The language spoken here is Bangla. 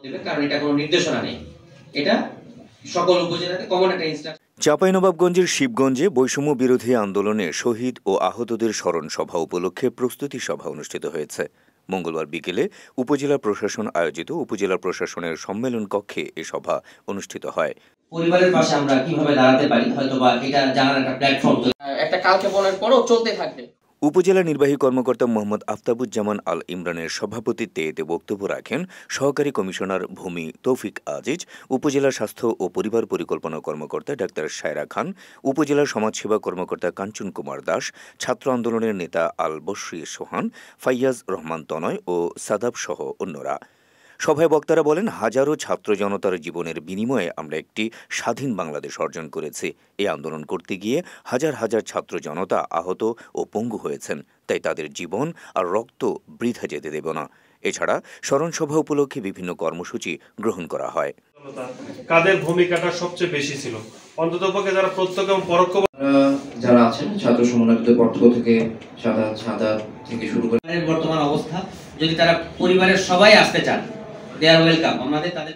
দেবে, কারণ এটা কোনো নির্দেশনা নেই। এটা সকল উপজেলাতে কমন একটা ইনস্ট্রাকশন। চাঁপাইনবাবগঞ্জের শিবগঞ্জে বৈষম্য বিরোধী আন্দোলনে শহীদ ও আহতদের স্মরণ সভা উপলক্ষে প্রস্তুতি সভা অনুষ্ঠিত হয়েছে। মঙ্গলবার বিকেলে উপজেলা প্রশাসন আয়োজিত উপজেলা প্রশাসনের সম্মেলন কক্ষে এ সভা অনুষ্ঠিত হয়। পরিবারের পাশে আমরা কিভাবে দাঁড়াতে পারি, হয়তোবা এটা জানার একটা প্ল্যাটফর্ম, একটা কালক্ষেপণের পরও চলতে থাকবে। উপজেলা নির্বাহী কর্মকর্তা মোহাম্মদ আফতাবুজ্জামান আল ইমরানের সভাপতিত্বে এতে বক্তব্য রাখেন সহকারী কমিশনার ভূমি তৌফিক আজিজ, উপজেলা স্বাস্থ্য ও পরিবার পরিকল্পনা কর্মকর্তা ডাক্তার সায়রা খান, উপজেলা সমাজসেবা কর্মকর্তা কাঞ্চন কুমার দাস, ছাত্র আন্দোলনের নেতা আল বশরি সোহান, ফাইয়াজ রহমান তনয় ও সাদাব সহ অন্যরা। সভায় বক্তারা বলেন, হাজারো ছাত্র জনতার জীবনের বিনিময়ে আমরা একটি স্বাধীন বাংলাদেশ অর্জন করেছি। এই আন্দোলন করতে গিয়ে হাজার হাজার ছাত্র জনতা আহত ও পঙ্গু হয়েছেন, তাই তাদের জীবন আর রক্ত বৃথা যেতে দেব না। এছাড়া স্মরণসভা উপলক্ষে বিভিন্ন কর্মসূচি গ্রহণ করা হয়। কাদের ভূমিকাটা সবচেয়ে বেশি ছিল, অন্ততপক্ষে যারা প্রত্যক্ষ এবং পরোক্ষ যারা আছেন ছাত্র সমন্বয়ের পক্ষ থেকে সাদা থেকে শুরু করে বর্তমান অবস্থা, যদি তারা পরিবারের সবাই আসতে চান, দে আর ওয়েলকাম। আমাদের তাদের